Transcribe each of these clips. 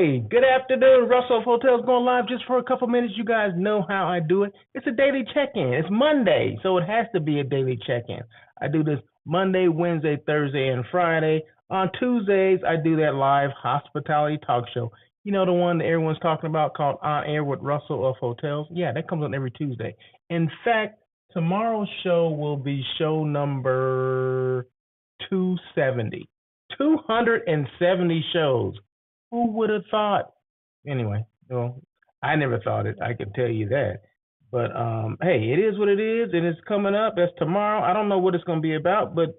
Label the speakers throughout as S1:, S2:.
S1: Hey, good afternoon. Russell of Hotels going live just for a couple minutes. You guys know how I do it. It's a daily check-in. It's Monday, so it has to be a daily check-in. I do this Monday, Wednesday, Thursday, and Friday. On Tuesdays, I do that live hospitality talk show. You know, the one that everyone's talking about called On Air with Russell of Hotels? Yeah, that comes on every Tuesday. In fact, tomorrow's show will be show number 270. 270 shows. Who would have thought? Anyway, well, I never thought it. I can tell you that. But hey, it is what it is, and it's coming up. That's tomorrow. I don't know what it's going to be about, but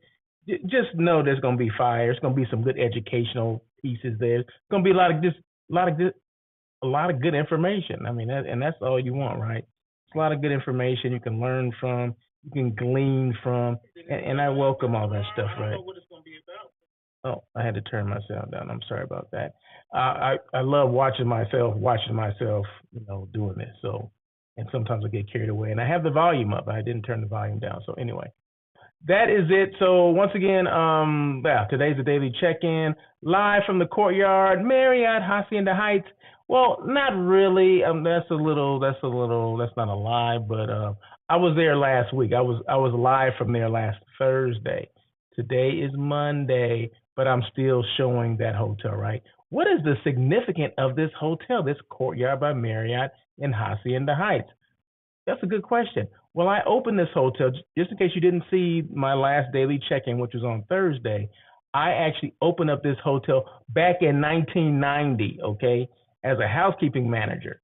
S1: just know there's going to be fire. It's going to be some good educational pieces there. It's going to be a lot of good information. I mean, and that's all you want, right? It's a lot of good information you can learn from, you can glean from, and I welcome all that stuff, right? Oh, I had to turn my sound down. I'm sorry about that. I love watching myself, doing this. So, and sometimes I get carried away, and I have the volume up. I didn't turn the volume down. So anyway, that is it. So once again, today's the daily check-in live from the Courtyard Marriott, Hacienda Heights. Well, not really. That's not a lie, but I was there last week. I was live from there last Thursday. Today is Monday, but I'm still showing that hotel, right? What is the significance of this hotel, this Courtyard by Marriott in Hacienda Heights? That's a good question. Well, I opened this hotel, just in case you didn't see my last daily check-in, which was on Thursday. I actually opened up this hotel back in 1990, okay, as a housekeeping manager.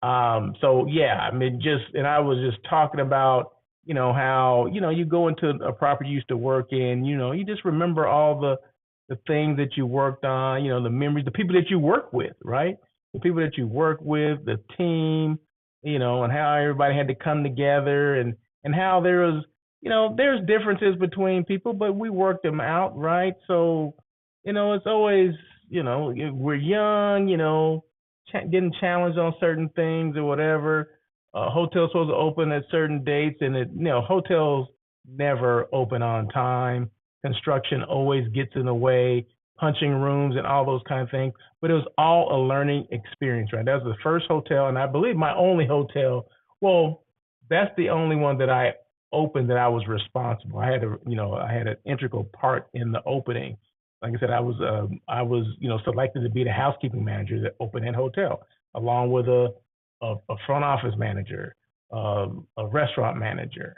S1: So yeah, I mean, and I was just talking about, how, you go into a property you used to work in, you just remember all the things that you worked on, the memories, the people that you work with, right? The people that you work with, the team, and how everybody had to come together and how there was, there's differences between people, but we worked them out, right? So, it's always, we're young, getting challenged on certain things or whatever. Hotels supposed to open at certain dates, and hotels never open on time. Construction always gets in the way, punching rooms and all those kind of things. But it was all a learning experience, right? That was the first hotel, and I believe my only hotel. Well, that's the only one that I opened that I was responsible. I had an integral part in the opening. Like I said, I was selected to be the housekeeping manager that opened that hotel, along with a front office manager, a restaurant manager,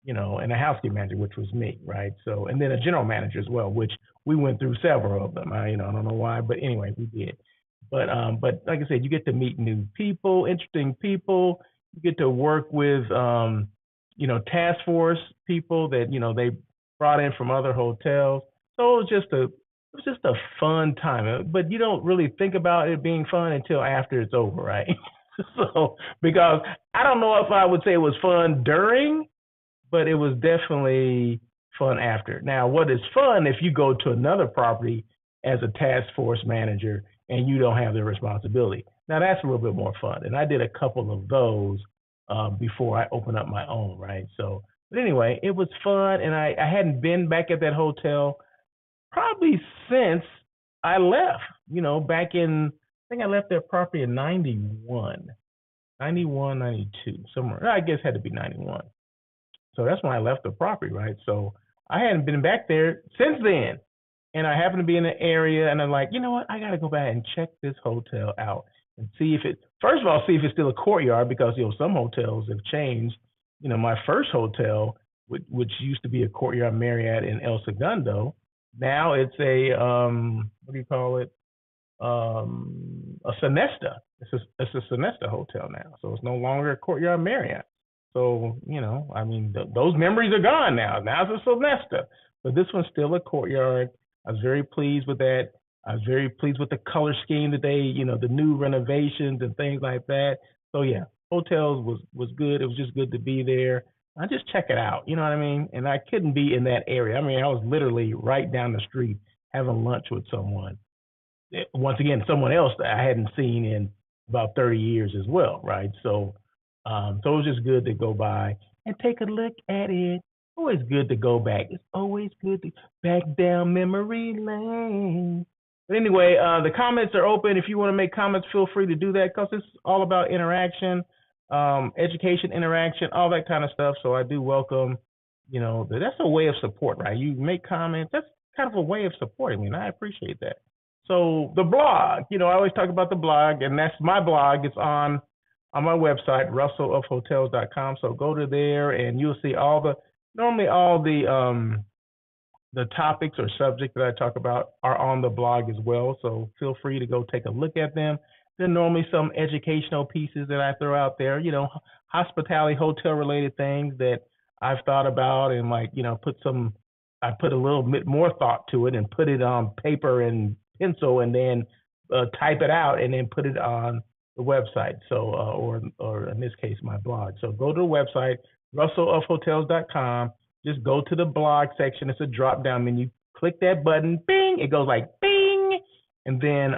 S1: and a housekeeping manager, which was me, right? So, and then a general manager as well, which we went through several of them. I don't know why, but anyway, we did. But like I said, you get to meet new people, interesting people. You get to work with, task force people that they brought in from other hotels. So it was just a fun time. But you don't really think about it being fun until after it's over, right? So, because I don't know if I would say it was fun during, but it was definitely fun after. Now, what is fun if you go to another property as a task force manager and you don't have the responsibility? Now, that's a little bit more fun. And I did a couple of those before I opened up my own, right? So, but anyway, it was fun. And I hadn't been back at that hotel probably since I left, back in, I think I left that property in 91, 92, somewhere. I guess it had to be 91. So that's when I left the property, right? So I hadn't been back there since then. And I happened to be in the area, and I'm like, you know what? I got to go back and check this hotel out and see if first of all, see if it's still a Courtyard, because, some hotels have changed. My first hotel, which used to be a Courtyard Marriott in El Segundo, now it's a, what do you call it? A Sonesta. It's a Sonesta hotel now. So it's no longer a Courtyard Marriott. So, those memories are gone now. Now it's a Sonesta. But this one's still a Courtyard. I was very pleased with that. I was very pleased with the color scheme that they, the new renovations and things like that. So yeah, hotels was good. It was just good to be there. I just check it out. You know what I mean? And I couldn't be in that area. I mean, I was literally right down the street having lunch with someone. Once again, someone else that I hadn't seen in about 30 years as well, right? So, so it was just good to go by and take a look at it. Always good to go back. It's always good to back down memory lane. But anyway, the comments are open. If you want to make comments, feel free to do that because it's all about interaction, education, interaction, all that kind of stuff. So I do welcome, that's a way of support, right? You make comments. That's kind of a way of supporting me, and I appreciate that. So the blog, I always talk about the blog, and that's my blog. It's on my website, russellofhotels.com. So go to there, and you'll see normally all the topics or subjects that I talk about are on the blog as well. So feel free to go take a look at them. There are normally some educational pieces that I throw out there, hospitality, hotel related things that I've thought about and I put a little bit more thought to it and put it on paper and pencil and then type it out and then put it on the website. So, or in this case, my blog. So go to the website, russellofhotels.com. Just go to the blog section. It's a drop down menu. Click that button, bing. It goes like bing. And then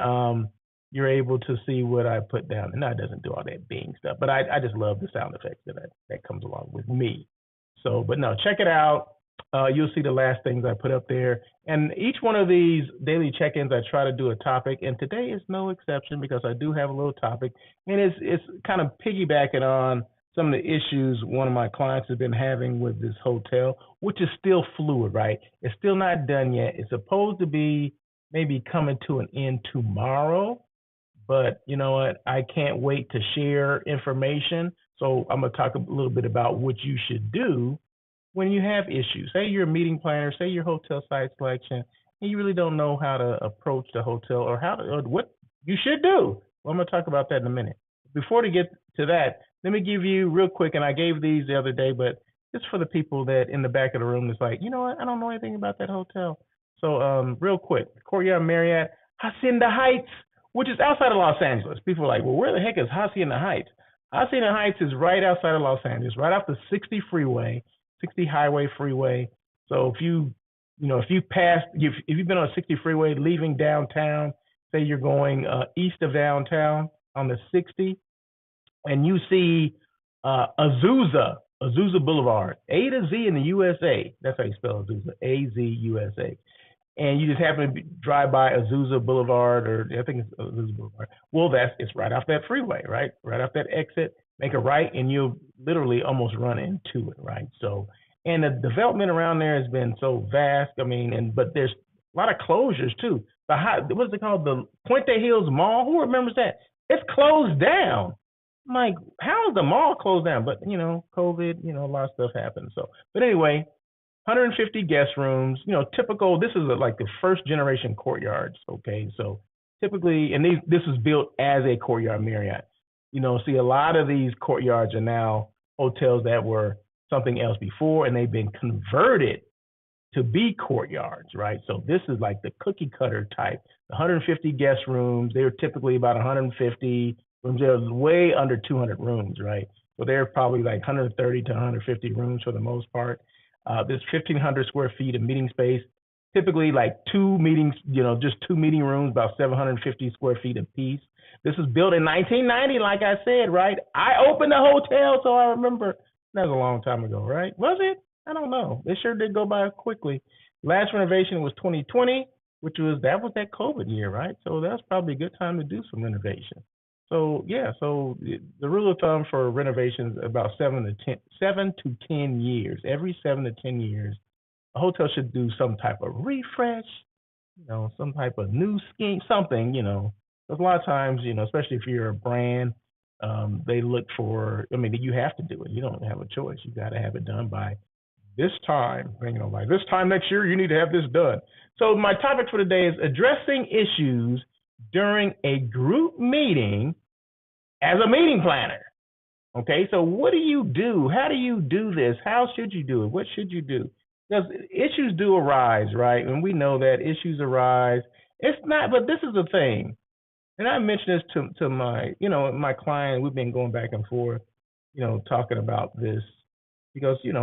S1: you're able to see what I put down. And it doesn't do all that bing stuff, but I just love the sound effects that comes along with me. So, but no, check it out. You'll see the last things I put up there. And each one of these daily check-ins, I try to do a topic. And today is no exception because I do have a little topic. And it's kind of piggybacking on some of the issues one of my clients has been having with this hotel, which is still fluid, right? It's still not done yet. It's supposed to be maybe coming to an end tomorrow, but you know what? I can't wait to share information. So I'm going to talk a little bit about what you should do when you have issues. Say you're a meeting planner, say your hotel site selection, and you really don't know how to approach the hotel or what you should do. Well, I'm going to talk about that in a minute. Before to get to that, let me give you real quick, and I gave these the other day, but it's for the people that in the back of the room that's like, you know what, I don't know anything about that hotel. So real quick, Courtyard Marriott, Hacienda Heights, which is outside of Los Angeles. People are like, well, where the heck is Hacienda Heights? Hacienda Heights is right outside of Los Angeles, right off the 60 highway freeway. So if you've been on a 60 freeway leaving downtown, say you're going east of downtown on the 60, and you see Azusa Boulevard, A to Z in the USA. That's how you spell Azusa, A-Z-U-S-A. And you just happen to drive by Azusa Boulevard, or I think it's Azusa Boulevard. Well, it's right off that freeway, right? Right off that exit, make a right, and you'll literally almost run into it, right? So, and the development around there has been so vast. I mean, but there's a lot of closures too. What's it called? The Puente Hills Mall. Who remembers that? It's closed down. I'm like, how is the mall closed down? But COVID, a lot of stuff happened. So, but anyway, 150 guest rooms. Typical. This is like the first generation Courtyards. Okay, so typically, and this was built as a Courtyard Marriott. See, a lot of these Courtyards are now hotels that were something else before, and they've been converted to be Courtyards, right? So this is like the cookie cutter type. 150 guest rooms. They're typically about 150 rooms. They're way under 200 rooms, right? So they're probably like 130 to 150 rooms for the most part. There's 1,500 square feet of meeting space. Typically like two meetings, just two meeting rooms, about 750 square feet apiece. This was built in 1990, like I said, right? I opened the hotel, so I remember. That was a long time ago, right? Was it? I don't know. It sure did go by quickly. Last renovation was 2020, that was that COVID year, right? So that's probably a good time to do some renovation. So yeah, so the rule of thumb for renovations is about 7 to 10 years. Every 7 to 10 years, a hotel should do some type of refresh, some type of new scheme, something, Because a lot of times, especially if you're a brand, they look for, you have to do it. You don't have a choice. You got to have it done by this time. By this time next year, you need to have this done. So my topic for today is addressing issues during a group meeting as a meeting planner. Okay, so what do you do? How do you do this? How should you do it? What should you do? Because issues do arise, right? And we know that issues arise. It's not, but this is the thing. And I mentioned this to my, my client. We've been going back and forth, talking about this because, you're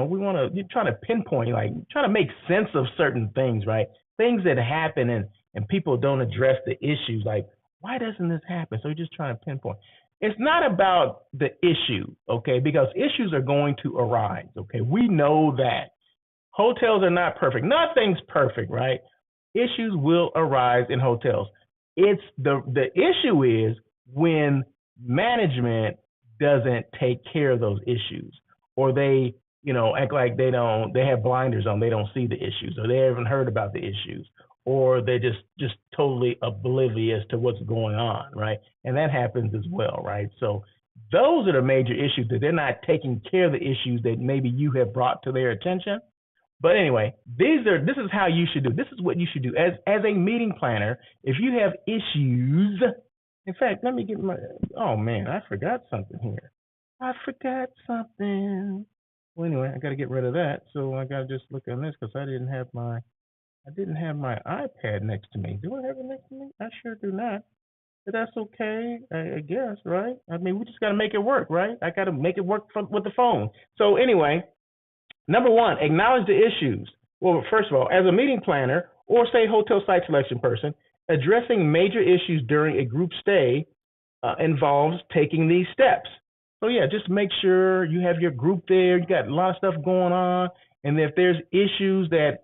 S1: trying to pinpoint, trying to make sense of certain things, right? Things that happen and people don't address the issues. Like, why doesn't this happen? So you're just trying to pinpoint. It's not about the issue, okay? Because issues are going to arise, okay? We know that. Hotels are not perfect. Nothing's perfect, right? Issues will arise in hotels. It's the issue is when management doesn't take care of those issues, or they act like they have blinders on, they don't see the issues, or they haven't heard about the issues, or they're just totally oblivious to what's going on, right? And that happens as well, right? So those are the major issues, that they're not taking care of the issues that maybe you have brought to their attention. But anyway, this is how you should do. This is what you should do as a meeting planner. If you have issues, in fact, let me get my. Oh man, I forgot something here. I forgot something. Well, anyway, I got to get rid of that. So I got to just look on this because I didn't have my iPad next to me. Do I have it next to me? I sure do not. But that's okay, I guess, right? I mean, we just got to make it work, right? I got to make it work with the phone. So anyway, number one, acknowledge the issues. Well, first of all, as a meeting planner or say hotel site selection person, addressing major issues during a group stay involves taking these steps. So yeah, just make sure you have your group there. You got a lot of stuff going on, and if there's issues that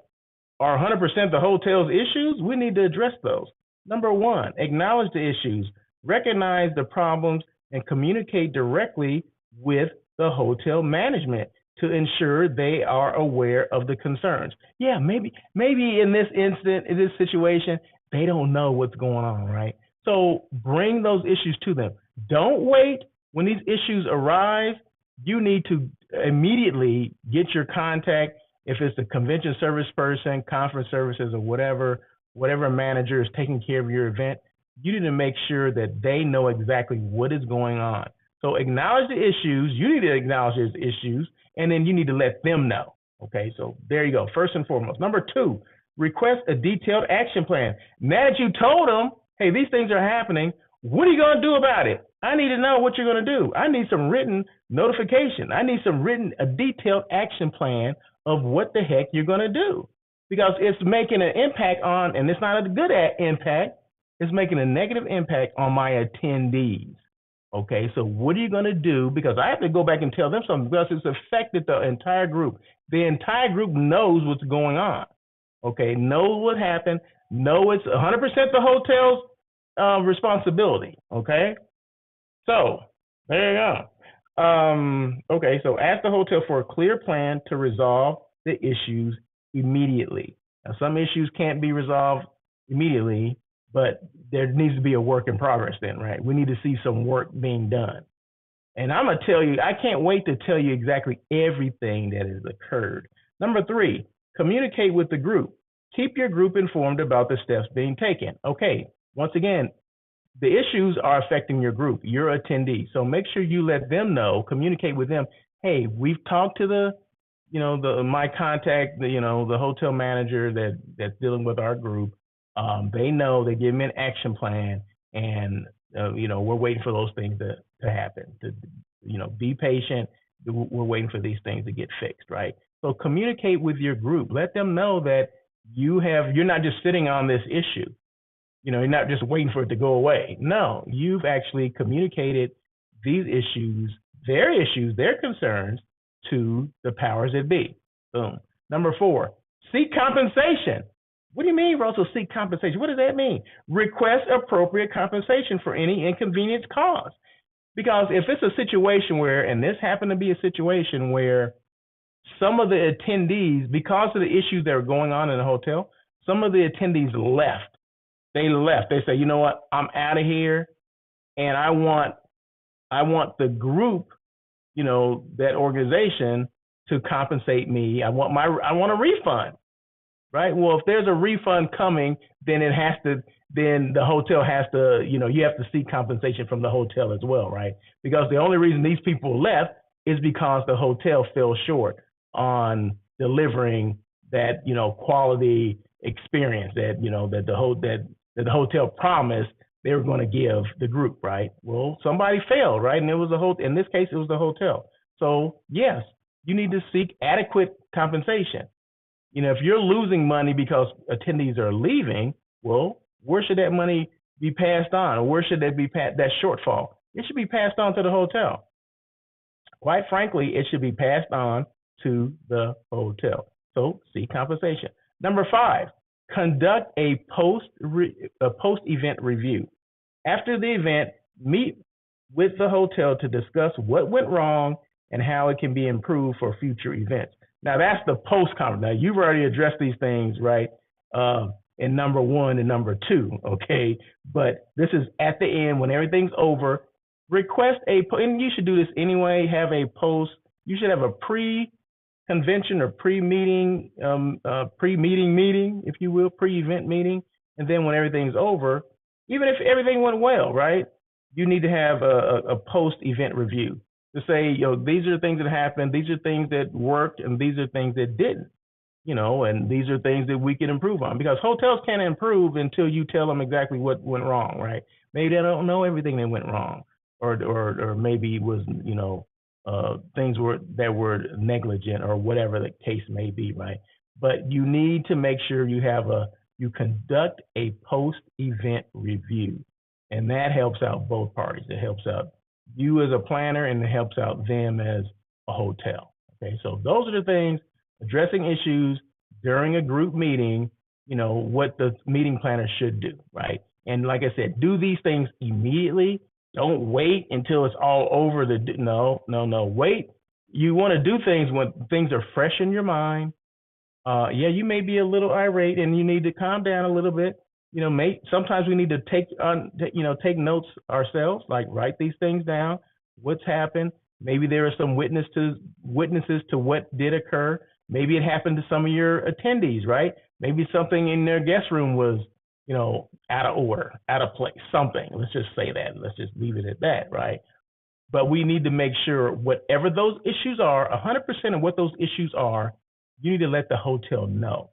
S1: are 100% the hotel's issues, we need to address those. Number one, acknowledge the issues, recognize the problems, and communicate directly with the hotel management to ensure they are aware of the concerns. Yeah, maybe in this situation, they don't know what's going on, right? So bring those issues to them. Don't wait when these issues arise. You need to immediately get your contact. If it's the convention service person, conference services, or whatever manager is taking care of your event, you need to make sure that they know exactly what is going on. So acknowledge the issues. You need to acknowledge those issues, and then you need to let them know. Okay, so there you go, first and foremost. Number two, request a detailed action plan. Now that you told them, hey, these things are happening, what are you going to do about it? I need to know what you're going to do. I need some written notification. I need a detailed action plan of what the heck you're going to do, because it's making an impact on, and it's not a good impact, it's making a negative impact on my attendees. Okay, so what are you going to do? Because I have to go back and tell them something, because it's affected the entire group. The entire group knows what's going on. Okay, knows what happened, know it's 100% the hotel's responsibility. Okay, so there you go. Okay, so ask the hotel for a clear plan to resolve the issues immediately. Now, some issues can't be resolved immediately, but there needs to be a work in progress then, right? We need to see some work being done. And I'm going to tell you, I can't wait to tell you exactly everything that has occurred. Number three, communicate with the group. Keep your group informed about the steps being taken. Okay, once again, the issues are affecting your group, your attendees. So make sure you let them know, communicate with them. Hey, we've talked to my contact, the hotel manager that's dealing with our group. They know, they give me an action plan, and we're waiting for those things to happen. Be patient. We're waiting for these things to get fixed, right? So communicate with your group. Let them know that you're not just sitting on this issue. You're not just waiting for it to go away. No, you've actually communicated these issues, their concerns, to the powers that be. Boom. Number four, seek compensation. What do you mean, Russell, seek compensation? What does that mean? Request appropriate compensation for any inconvenience caused. Because if it's a situation where, and this happened to be a situation where some of the attendees, because of the issues that were going on in the hotel, some of the attendees left. They left. They say, you know what, I'm out of here, and I want the group, that organization, to compensate me. I want a refund, right? Well, if there's a refund coming, then the hotel has to, you have to seek compensation from the hotel as well, right? Because the only reason these people left is because the hotel fell short on delivering that, quality experience that the hotel promised they were going to give the group, right? Well, somebody failed, right? And it was in this case, it was the hotel. So yes, you need to seek adequate compensation. If you're losing money because attendees are leaving, well, where should that money be passed on? Or where should that be that shortfall? It should be passed on to the hotel. Quite frankly, it should be passed on to the hotel. So seek compensation. Number five, Conduct a post-event review. After the event, meet with the hotel to discuss what went wrong and how it can be improved for future events. Now that's the post-conference. Now you've already addressed these things, right? In number 1 and number 2, okay? But this is at the end when everything's over. Request and you should do this anyway. You should have a pre-convention or pre-meeting, meeting, if you will, pre-event meeting, and then when everything's over, even if everything went well, right? You need to have a post-event review to say, these are the things that happened, these are things that worked, and these are things that didn't, and these are things that we can improve on. Because hotels can't improve until you tell them exactly what went wrong, right? Maybe they don't know everything that went wrong, or maybe it was, things that were negligent or whatever the case may be, right? But you need to make sure you conduct a post-event review, and that helps out both parties. It helps out you as a planner, and it helps out them as a hotel. Okay, so those are the things: addressing issues during a group meeting. What the meeting planner should do, right? And like I said, do these things immediately. Don't wait until it's all over. No. Wait. You want to do things when things are fresh in your mind. You may be a little irate, and you need to calm down a little bit. Sometimes we need to take notes ourselves, like write these things down. What's happened? Maybe there are some witnesses to what did occur. Maybe it happened to some of your attendees, right? Maybe something in their guest room was, out of order, out of place, something. Let's just say that. Let's just leave it at that, right? But we need to make sure whatever those issues are, 100% of what those issues are, you need to let the hotel know.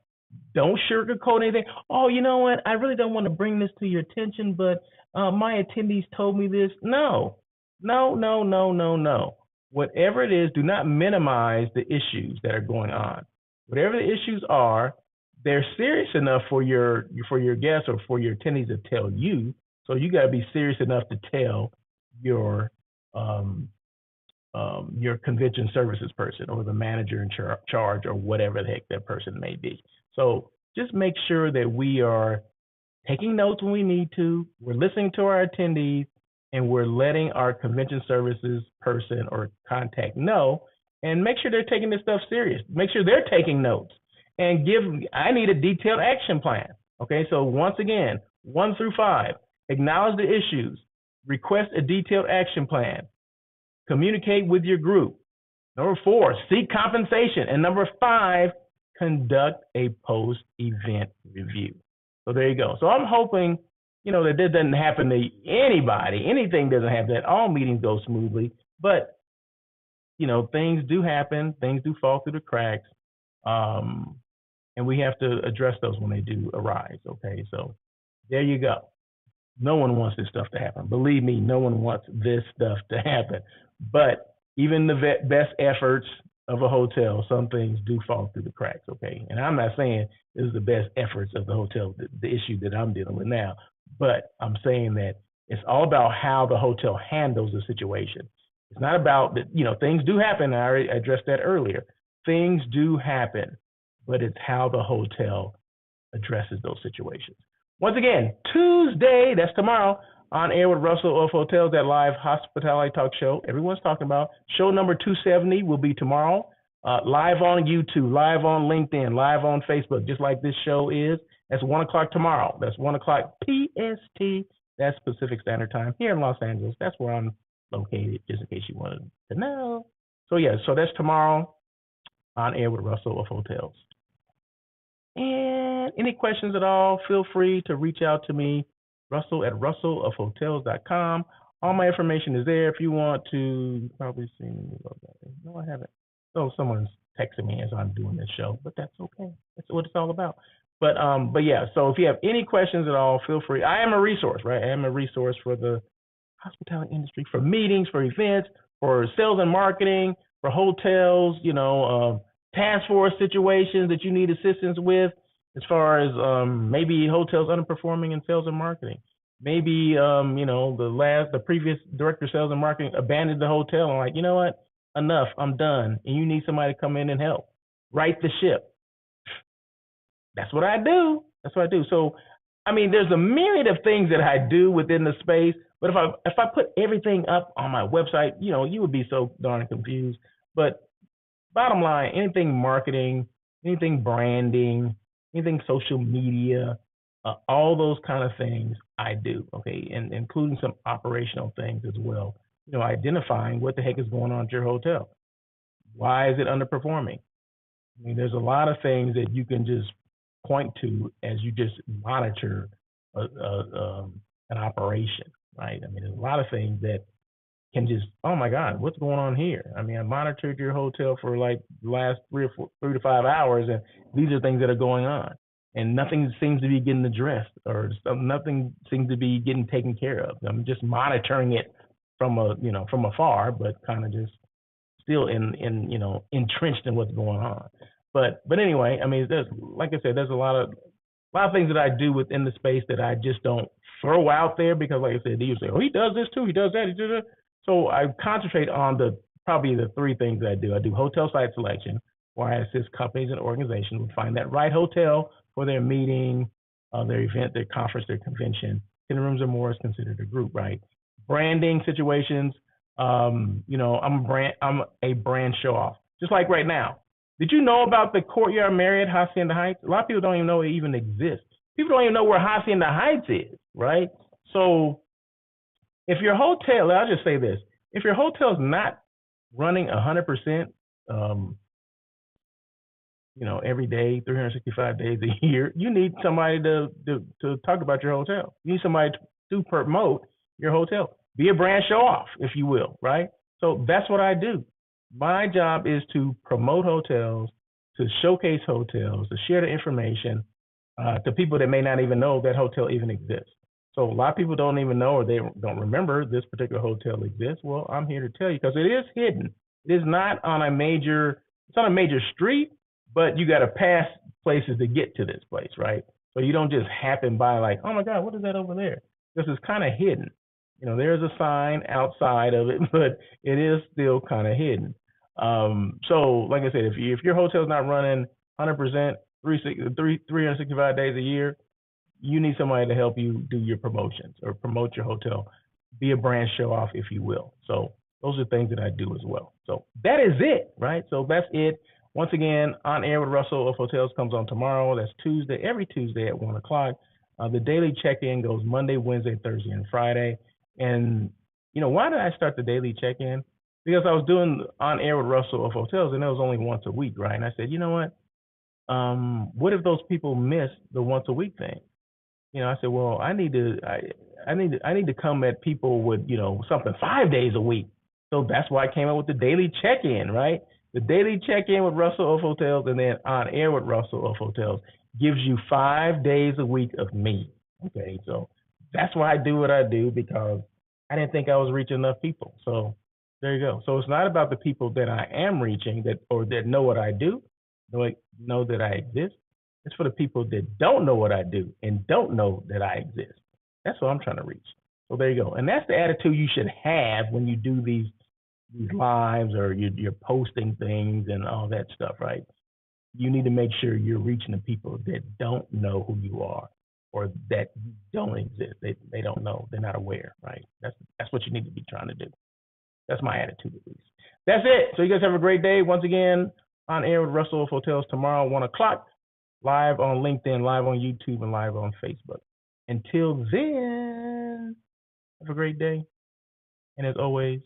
S1: Don't sugarcoat anything. Oh, you know what? I really don't want to bring this to your attention, but my attendees told me this. No. Whatever it is, do not minimize the issues that are going on. Whatever the issues are, they're serious enough for your guests or for your attendees to tell you. So you got to be serious enough to tell your convention services person or the manager in charge or whatever the heck that person may be. So just make sure that we are taking notes when we need to, we're listening to our attendees, and we're letting our convention services person or contact know, and make sure they're taking this stuff serious. Make sure they're taking notes, and I need a detailed action plan. Okay, so once again, 1 through 5, acknowledge the issues, request a detailed action plan, communicate with your group. Number 4, seek compensation. And number 5, conduct a post-event review. So there you go. So I'm hoping, that this doesn't happen to anybody. Anything doesn't happen, that all meetings go smoothly. But, things do happen. Things do fall through the cracks. And we have to address those when they do arise. Okay, so there you go. No one wants this stuff to happen. Believe me, no one wants this stuff to happen. But even the best efforts of a hotel, some things do fall through the cracks, okay? And I'm not saying this is the best efforts of the hotel, the issue that I'm dealing with now, but I'm saying that it's all about how the hotel handles the situation. It's not about that, things do happen. I already addressed that earlier. Things do happen, but it's how the hotel addresses those situations. Once again, Tuesday, that's tomorrow, on air with Russell of Hotels, that live hospitality talk show everyone's talking about. Show number 270 will be tomorrow, live on YouTube, live on LinkedIn, live on Facebook, just like this show is. That's 1 o'clock tomorrow. That's 1 o'clock PST. That's Pacific Standard Time here in Los Angeles. That's where I'm located, just in case you wanted to know. So that's tomorrow on air with Russell of Hotels. And any questions at all, feel free to reach out to me, Russell at russellofhotels.com. All my information is there if you want to. You've probably seen me. No, I haven't. Oh, someone's texting me as I'm doing this show, but that's okay. That's what it's all about. But yeah, so if you have any questions at all, feel free. I am a resource, right? I am a resource for the hospitality industry, for meetings, for events, for sales and marketing, for hotels, task force situations that you need assistance with, as far as maybe hotels underperforming in sales and marketing. Maybe the previous director of sales and marketing abandoned the hotel and like, you know what, enough, I'm done, and you need somebody to come in and help right the ship. That's what I do. That's what I do. So, I mean, there's a myriad of things that I do within the space. But if I put everything up on my website, you would be so darn confused. But bottom line, anything marketing, anything branding, anything social media, all those kind of things I do. Okay, and including some operational things as well. Identifying what the heck is going on at your hotel. Why is it underperforming? I mean, there's a lot of things that you can just point to as you just monitor an operation, right? I mean, there's a lot of things that can just, oh my God, what's going on here? I mean, I monitored your hotel for like the last 3 to 5 hours, and these are things that are going on, and nothing seems to be getting addressed, or nothing seems to be getting taken care of. I'm just monitoring it from afar, but kind of just still entrenched in what's going on. But anyway, I mean, like I said, there's a lot of things that I do within the space that I just don't throw out there, because like I said, you say, oh, he does this too, he does that, he does that. So I concentrate on probably the three things that I do. I do hotel site selection, where I assist companies and organizations to find that right hotel for their meeting, their event, their conference, their convention. 10 rooms or more is considered a group, right? Branding situations. I'm a brand show off. Just like right now. Did you know about the Courtyard Marriott Hacienda Heights? A lot of people don't even know it even exists. People don't even know where Hacienda Heights is, right? So if your hotel, I'll just say this, if your hotel's not running 100%, every day, 365 days a year, you need somebody to talk about your hotel. You need somebody to promote your hotel. Be a brand show off, if you will, right? So that's what I do. My job is to promote hotels, to showcase hotels, to share the information to people that may not even know that hotel even exists. So a lot of people don't even know, or they don't remember this particular hotel exists. Well, I'm here to tell you, because it is hidden. It is not on a major, it's on a major street, but you got to pass places to get to this place, right? So you don't just happen by like, oh my God, what is that over there? This is kind of hidden. There's a sign outside of it, but it is still kind of hidden. So like I said, if your hotel's not running 100%, 365 days a year, you need somebody to help you do your promotions or promote your hotel. Be a brand show off, if you will. So those are things that I do as well. So that is it, right? So that's it. Once again, On Air with Russell of Hotels comes on tomorrow. That's Tuesday, every Tuesday at 1 o'clock. The daily check-in goes Monday, Wednesday, Thursday, and Friday. And, why did I start the daily check-in? Because I was doing On Air with Russell of Hotels, and it was only once a week, right? And I said, you know what if those people miss the once a week thing? I said, well, I need to come at people with, something 5 days a week. So that's why I came up with the daily check-in, right? The daily check-in with Russell of Hotels, and then On Air with Russell of Hotels gives you 5 days a week of me. Okay, so that's why I do what I do, because I didn't think I was reaching enough people. So there you go. So it's not about the people that I am reaching that know what I do, know that I exist. It's for the people that don't know what I do and don't know that I exist. That's what I'm trying to reach. So there you go. And that's the attitude you should have when you do these lives, or you're posting things and all that stuff, right? You need to make sure you're reaching the people that don't know who you are, or that you don't exist. They don't know. They're not aware, right? That's what you need to be trying to do. That's my attitude, at least. That's it. So you guys have a great day. Once again, On Air with Russell of Hotels tomorrow, 1 o'clock, live on LinkedIn, live on YouTube, and live on Facebook. Until then, have a great day. And as always,